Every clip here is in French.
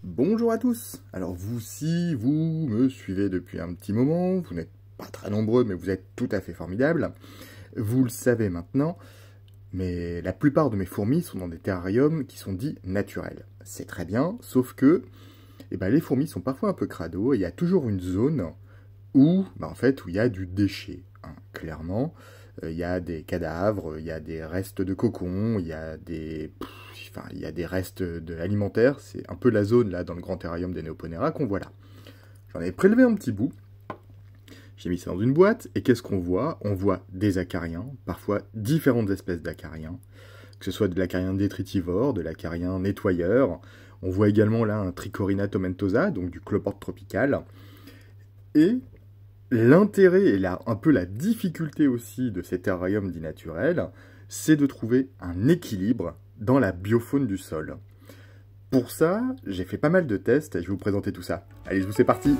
Bonjour à tous. Alors vous, si vous me suivez depuis un petit moment, vous n'êtes pas très nombreux, mais vous êtes tout à fait formidables. Vous le savez maintenant, mais la plupart de mes fourmis sont dans des terrariums qui sont dits naturels. C'est très bien, sauf que les fourmis sont parfois un peu crado et il y a toujours une zone où, où il y a du déchet, hein, clairement. Il y a des cadavres, il y a des restes de cocons, il y a des restes alimentaires. C'est un peu la zone là dans le grand terrarium des Neoponera qu'on voit là. J'en ai prélevé un petit bout. J'ai mis ça dans une boîte et qu'est-ce qu'on voit? On voit des acariens, parfois différentes espèces d'acariens, que ce soit de l'acarien détritivore, de l'acarien nettoyeur. On voit également là un Tricorina tomentosa, donc du cloporte tropical. Et l'intérêt et un peu la difficulté aussi de ces terrariums dits naturels, c'est de trouver un équilibre dans la biofaune du sol. Pour ça, j'ai fait pas mal de tests et je vais vous présenter tout ça. Allez, c'est parti!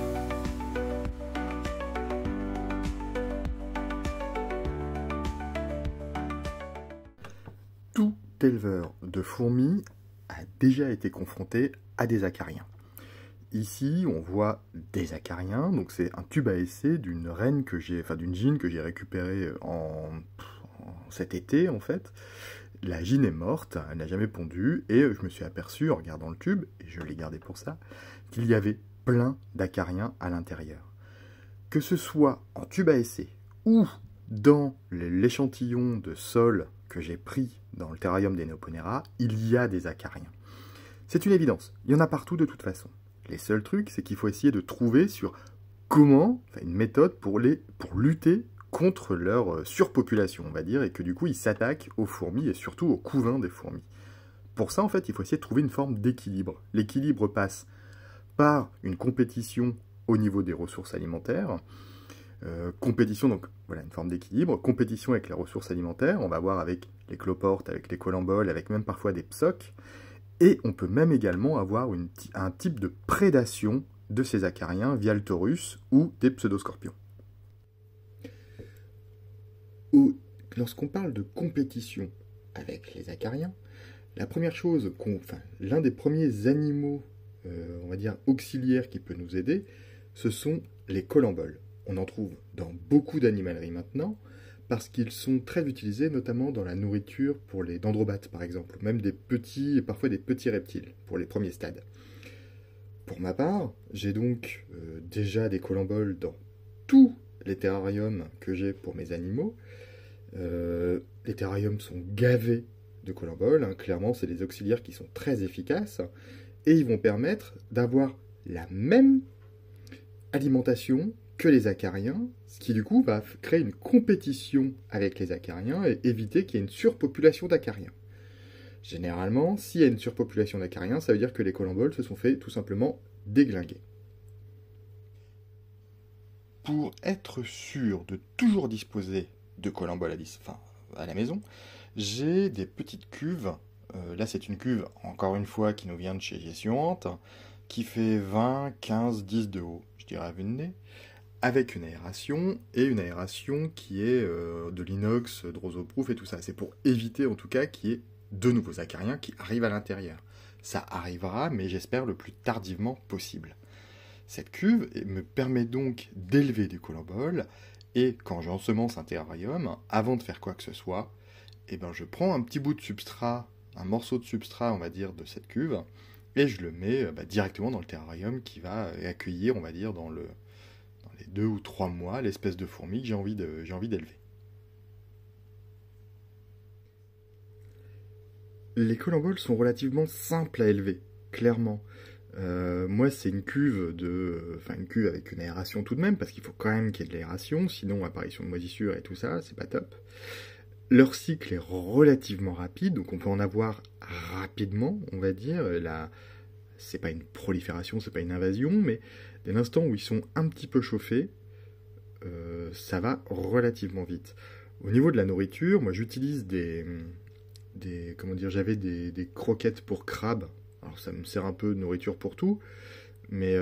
Tout éleveur de fourmis a déjà été confronté à des acariens. Ici, on voit des acariens, donc c'est un tube à essai d'une reine d'une gyne que j'ai récupérée cet été en fait. La gyne est morte, elle n'a jamais pondu, et je me suis aperçu en regardant le tube, et je l'ai gardé pour ça, qu'il y avait plein d'acariens à l'intérieur. Que ce soit en tube à essai ou dans l'échantillon de sol que j'ai pris dans le terrarium des Neoponera, il y a des acariens. C'est une évidence, il y en a partout de toute façon. Les seuls trucs, c'est qu'il faut essayer de trouver sur une méthode pour lutter contre leur surpopulation, on va dire, et que du coup, ils s'attaquent aux fourmis et surtout aux couvains des fourmis. Pour ça, en fait, il faut essayer de trouver une forme d'équilibre. L'équilibre passe par une compétition au niveau des ressources alimentaires. Compétition, donc voilà, une forme d'équilibre. Compétition avec les ressources alimentaires, on va voir avec les cloportes, avec les colamboles, avec même parfois des psocs. Et on peut même également avoir un type de prédation de ces acariens via le taurus ou des pseudoscorpions. Lorsqu'on parle de compétition avec les acariens, la première chose, l'un des premiers animaux, on va dire auxiliaires qui peut nous aider, ce sont les colamboles. On en trouve dans beaucoup d'animaleries maintenant, parce qu'ils sont très utilisés, notamment dans la nourriture pour les dendrobates, par exemple, ou même parfois des petits reptiles, pour les premiers stades. Pour ma part, j'ai donc déjà des colamboles dans tous les terrariums que j'ai pour mes animaux. Les terrariums sont gavés de colamboles, hein. Clairement, c'est des auxiliaires qui sont très efficaces, et ils vont permettre d'avoir la même alimentation que les acariens, ce qui du coup va créer une compétition avec les acariens et éviter qu'il y ait une surpopulation d'acariens. Généralement, s'il y a une surpopulation d'acariens, ça veut dire que les colamboles se sont fait tout simplement déglinguer. Pour être sûr de toujours disposer de colamboles à la maison, j'ai des petites cuves. Là, c'est une cuve, encore une fois, qui nous vient de chez Gestionante, qui fait 20, 15, 10 de haut, je dirais à vue de nez, avec une aération qui est de l'inox, drosoproof et tout ça. C'est pour éviter en tout cas qu'il y ait de nouveaux acariens qui arrivent à l'intérieur. Ça arrivera, mais j'espère le plus tardivement possible. Cette cuve me permet donc d'élever des colamboles, et quand j'ensemence un terrarium, avant de faire quoi que ce soit, je prends un petit bout de substrat, un morceau de substrat, on va dire, de cette cuve, et je le mets directement dans le terrarium qui va accueillir, on va dire, dans les 2 ou 3 mois, l'espèce de fourmi que j'ai envie d'élever. Les colamboles sont relativement simples à élever, clairement. Moi, c'est une cuve avec une aération tout de même, parce qu'il faut quand même qu'il y ait de l'aération, sinon apparition de moisissures et tout ça, c'est pas top. Leur cycle est relativement rapide, donc on peut en avoir rapidement, on va dire. Là, c'est pas une prolifération, c'est pas une invasion, mais dès l'instant où ils sont un petit peu chauffés, ça va relativement vite. Au niveau de la nourriture, moi j'utilise j'avais des croquettes pour crabes. Alors ça me sert un peu de nourriture pour tout, mais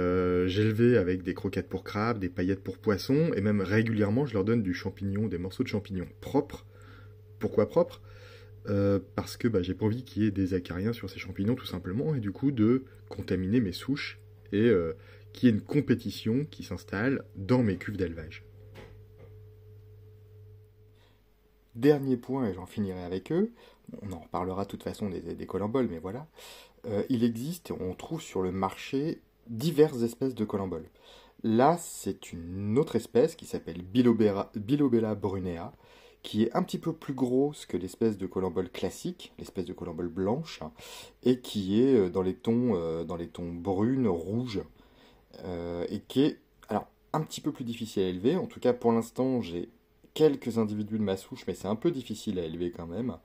j'élevais avec des croquettes pour crabes, des paillettes pour poissons, et même régulièrement je leur donne du champignon, des morceaux de champignons propres. Pourquoi propres? parce que j'ai pas envie qu'il y ait des acariens sur ces champignons tout simplement, et du coup de contaminer mes souches, et qu'il y ait une compétition qui s'installe dans mes cuves d'élevage. Dernier point, et j'en finirai avec eux, on en reparlera de toute façon des colimboles, mais voilà. Il existe, on trouve sur le marché diverses espèces de colimboles. Là, c'est une autre espèce qui s'appelle Bilobella brunea, qui est un petit peu plus grosse que l'espèce de colimbole classique, l'espèce de colimbole blanche, et qui est dans les tons brunes, rouges, et qui est alors un petit peu plus difficile à élever. En tout cas, pour l'instant, j'ai quelques individus de ma souche, mais c'est un peu difficile à élever quand même.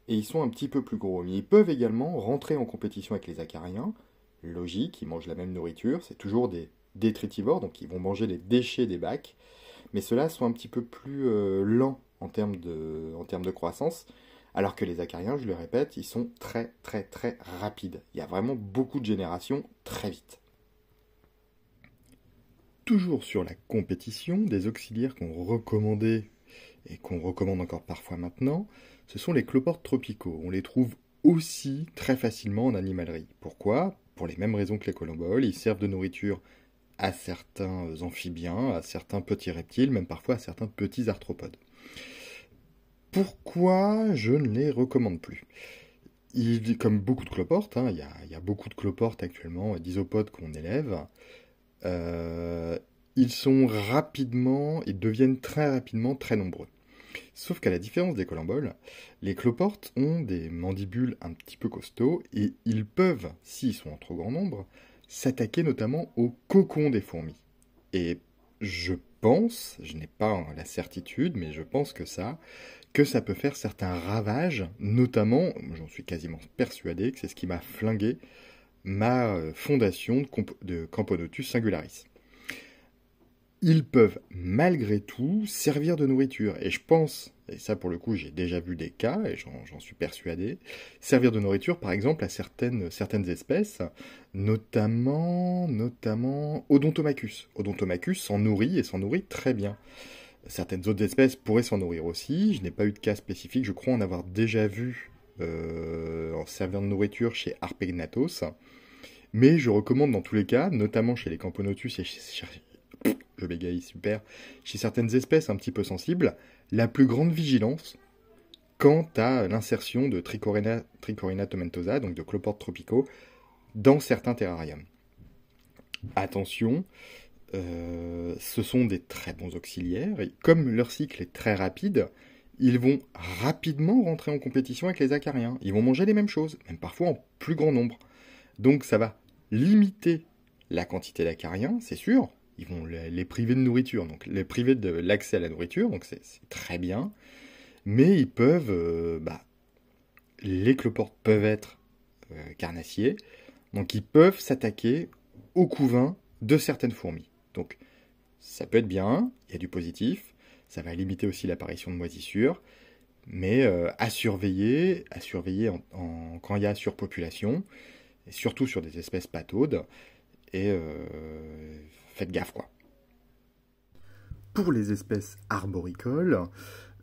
Et ils sont un petit peu plus gros. Mais ils peuvent également rentrer en compétition avec les acariens. Logique, ils mangent la même nourriture. C'est toujours des détritivores, donc ils vont manger les déchets des bacs. Mais ceux-là sont un petit peu plus lents en termes de croissance. Alors que les acariens, je le répète, ils sont très très très rapides. Il y a vraiment beaucoup de générations très vite. Toujours sur la compétition, des auxiliaires qu'on recommandait et qu'on recommande encore parfois maintenant, ce sont les cloportes tropicaux. On les trouve aussi très facilement en animalerie. Pourquoi? Pour les mêmes raisons que les colomboles, ils servent de nourriture à certains amphibiens, à certains petits reptiles, même parfois à certains petits arthropodes. Pourquoi je ne les recommande plus? Comme beaucoup de cloportes, il y a beaucoup de cloportes actuellement, d'isopodes qu'on élève, ils deviennent très rapidement très nombreux. Sauf qu'à la différence des colimboles, les cloportes ont des mandibules un petit peu costauds et ils peuvent, s'ils sont en trop grand nombre, s'attaquer notamment aux cocons des fourmis. Et je pense, je n'ai pas la certitude, mais je pense que ça peut faire certains ravages, notamment, j'en suis quasiment persuadé que c'est ce qui m'a flingué ma fondation de Camponotus singularis. Ils peuvent malgré tout servir de nourriture. Et je pense, et ça pour le coup j'ai déjà vu des cas, et j'en suis persuadé, servir de nourriture par exemple à certaines espèces, notamment Odontomachus. Odontomachus s'en nourrit et s'en nourrit très bien. Certaines autres espèces pourraient s'en nourrir aussi. Je n'ai pas eu de cas spécifique, je crois en avoir déjà vu en servant de nourriture chez Harpegnathos. Mais je recommande dans tous les cas, notamment chez les Camponotus et je bégaye super, chez certaines espèces un petit peu sensibles, la plus grande vigilance quant à l'insertion de Trichorina tomentosa, donc de cloportes tropicaux, dans certains terrariums. Attention, ce sont des très bons auxiliaires, et comme leur cycle est très rapide, ils vont rapidement rentrer en compétition avec les acariens. Ils vont manger les mêmes choses, même parfois en plus grand nombre. Donc ça va limiter la quantité d'acariens, c'est sûr. Ils vont les priver de nourriture, donc les priver de l'accès à la nourriture, donc c'est très bien. Mais ils peuvent, les cloportes peuvent être carnassiers, donc ils peuvent s'attaquer au couvain de certaines fourmis. Donc ça peut être bien, il y a du positif, ça va limiter aussi l'apparition de moisissures, mais à surveiller quand il y a surpopulation, et surtout sur des espèces pathaudes, et faites gaffe quoi. Pour les espèces arboricoles,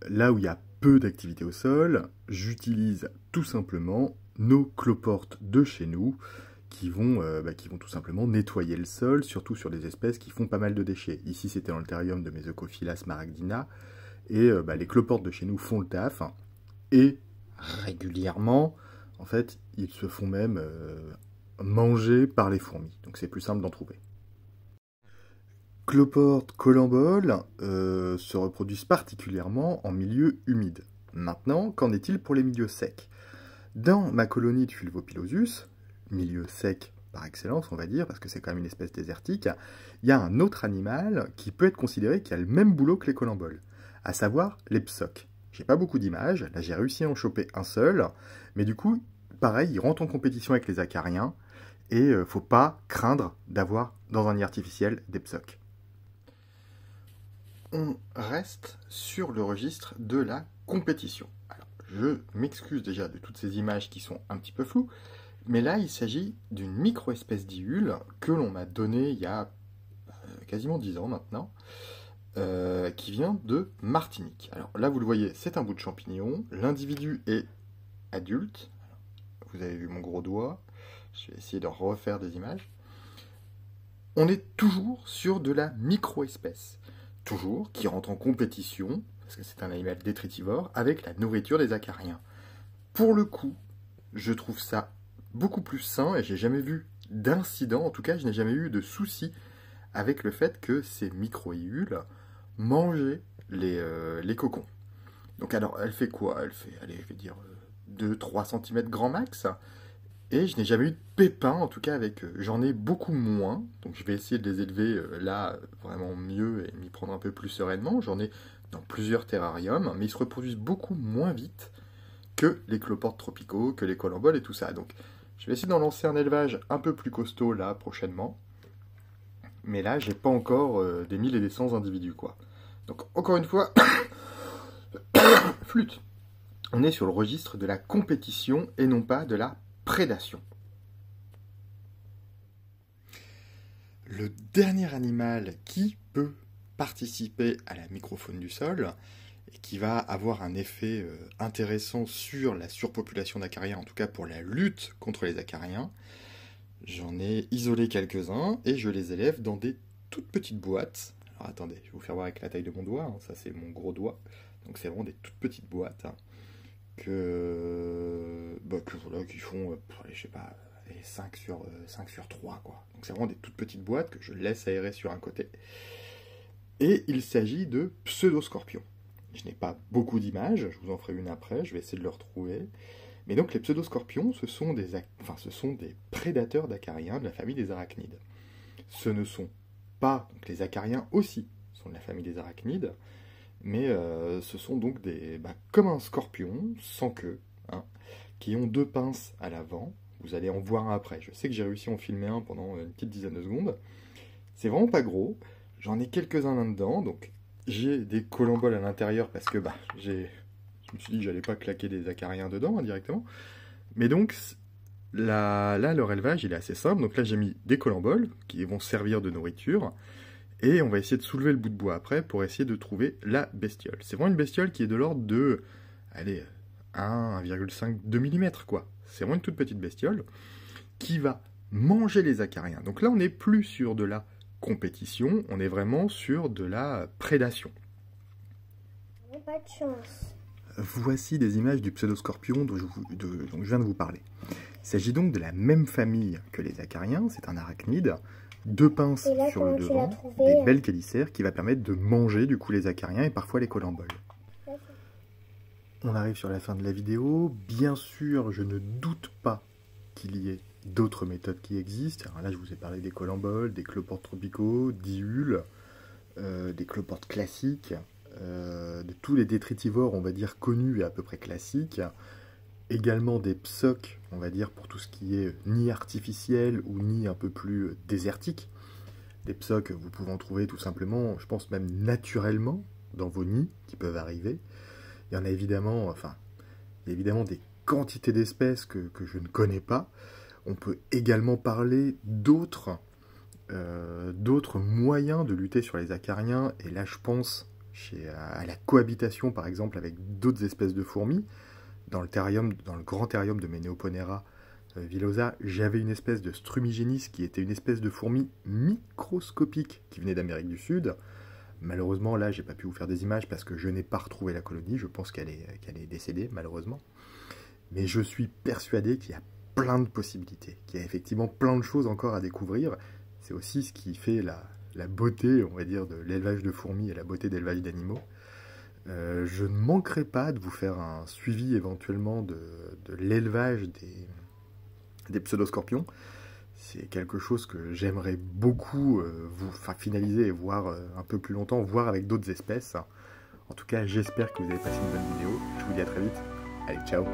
là où il y a peu d'activité au sol, j'utilise tout simplement nos cloportes de chez nous qui vont tout simplement nettoyer le sol, surtout sur des espèces qui font pas mal de déchets. Ici c'était l'Anthurium de Mesocophila smaragdina, et les cloportes de chez nous font le taf, et régulièrement, en fait, ils se font même manger par les fourmis, donc c'est plus simple d'en trouver. Cloportes colimboles se reproduisent particulièrement en milieu humide. Maintenant, qu'en est-il pour les milieux secs? Dans ma colonie de Fulvopilosus, milieu sec par excellence on va dire, parce que c'est quand même une espèce désertique, il y a un autre animal qui peut être considéré qui a le même boulot que les colimboles, à savoir les psoques. J'ai pas beaucoup d'images, là j'ai réussi à en choper un seul, mais du coup, pareil, ils rentrent en compétition avec les acariens, et faut pas craindre d'avoir dans un nid artificiel des psoques. On reste sur le registre de la compétition. Alors, je m'excuse déjà de toutes ces images qui sont un petit peu floues, mais là, il s'agit d'une micro-espèce d'Iule que l'on m'a donnée il y a quasiment 10 ans maintenant, qui vient de Martinique. Alors là, vous le voyez, c'est un bout de champignon. L'individu est adulte. Vous avez vu mon gros doigt. Je vais essayer de refaire des images. On est toujours sur de la micro-espèce. Toujours, qui rentre en compétition, parce que c'est un animal détritivore, avec la nourriture des acariens. Pour le coup, je trouve ça beaucoup plus sain, et j'ai jamais vu d'incident, en tout cas, je n'ai jamais eu de souci avec le fait que ces micro-iules mangeaient les cocons. Donc alors, elle fait quoi? Elle fait, allez, je vais dire 2-3 cm grand max. Et je n'ai jamais eu de pépins, en tout cas avec eux. J'en ai beaucoup moins, donc je vais essayer de les élever là vraiment mieux et m'y prendre un peu plus sereinement. J'en ai dans plusieurs terrariums, mais ils se reproduisent beaucoup moins vite que les cloportes tropicaux, que les colamboles et tout ça. Donc je vais essayer d'en lancer un élevage un peu plus costaud là prochainement. Mais là, j'ai pas encore des 1000 et des 100 individus, quoi. Donc encore une fois, flûte. On est sur le registre de la compétition et non pas de la prédation. Le dernier animal qui peut participer à la microfaune du sol et qui va avoir un effet intéressant sur la surpopulation d'acariens, en tout cas pour la lutte contre les acariens, j'en ai isolé quelques-uns et je les élève dans des toutes petites boîtes. Alors attendez, je vais vous faire voir avec la taille de mon doigt, hein. Ça c'est mon gros doigt, donc c'est vraiment des toutes petites boîtes, hein, voilà, qui font, je sais pas, 5 sur 3, quoi. Donc c'est vraiment des toutes petites boîtes que je laisse aérer sur un côté. Et il s'agit de pseudoscorpions. Je n'ai pas beaucoup d'images, je vous en ferai une après, je vais essayer de le retrouver. Mais donc les pseudoscorpions, ce sont des prédateurs d'acariens de la famille des arachnides. Ce ne sont pas, donc les acariens aussi sont de la famille des arachnides, mais ce sont donc comme un scorpion, sans queue, hein, qui ont 2 pinces à l'avant. Vous allez en voir un après. Je sais que j'ai réussi à en filmer un pendant une petite dizaine de secondes. C'est vraiment pas gros. J'en ai quelques-uns là-dedans. Donc j'ai des colamboles à l'intérieur parce que je me suis dit que j'allais pas claquer des acariens dedans directement. Mais donc là, leur élevage il est assez simple. Donc là j'ai mis des colamboles qui vont servir de nourriture. Et on va essayer de soulever le bout de bois après pour essayer de trouver la bestiole. C'est vraiment une bestiole qui est de l'ordre de, allez, 1,5, 2 mm, quoi. C'est vraiment une toute petite bestiole qui va manger les acariens. Donc là, on n'est plus sur de la compétition, on est vraiment sur de la prédation. Pas de chance. Voici des images du pseudoscorpion dont je viens de vous parler. Il s'agit donc de la même famille que les acariens, c'est un arachnide, 2 pinces là, sur le devant, des belles chélicères qui va permettre de manger du coup les acariens et parfois les colamboles. On arrive sur la fin de la vidéo. Bien sûr, je ne doute pas qu'il y ait d'autres méthodes qui existent. Alors là, je vous ai parlé des colamboles, des cloportes tropicaux, d'iules, des cloportes classiques, de tous les détritivores, on va dire, connus et à peu près classiques. Également des psocs, on va dire, pour tout ce qui est nid artificiel ou nid un peu plus désertique. Des psocs, vous pouvez en trouver tout simplement, je pense même naturellement, dans vos nids qui peuvent arriver. Il y en a évidemment, il y a évidemment des quantités d'espèces que je ne connais pas. On peut également parler d'autres moyens de lutter sur les acariens. Et là, je pense à la cohabitation, par exemple, avec d'autres espèces de fourmis. Dans le grand terrarium de mes Neoponera villosa, j'avais une espèce de Strumigénis qui était une espèce de fourmi microscopique qui venait d'Amérique du Sud. Malheureusement, là, j'ai pas pu vous faire des images parce que je n'ai pas retrouvé la colonie. Je pense qu'elle est décédée, malheureusement. Mais je suis persuadé qu'il y a plein de possibilités, qu'il y a effectivement plein de choses encore à découvrir. C'est aussi ce qui fait la beauté, on va dire, de l'élevage de fourmis et la beauté d'élevage d'animaux. Je ne manquerai pas de vous faire un suivi éventuellement de l'élevage des pseudoscorpions. C'est quelque chose que j'aimerais beaucoup finaliser et voir un peu plus longtemps, voir avec d'autres espèces. En tout cas, j'espère que vous avez passé une bonne vidéo. Je vous dis à très vite. Allez, ciao!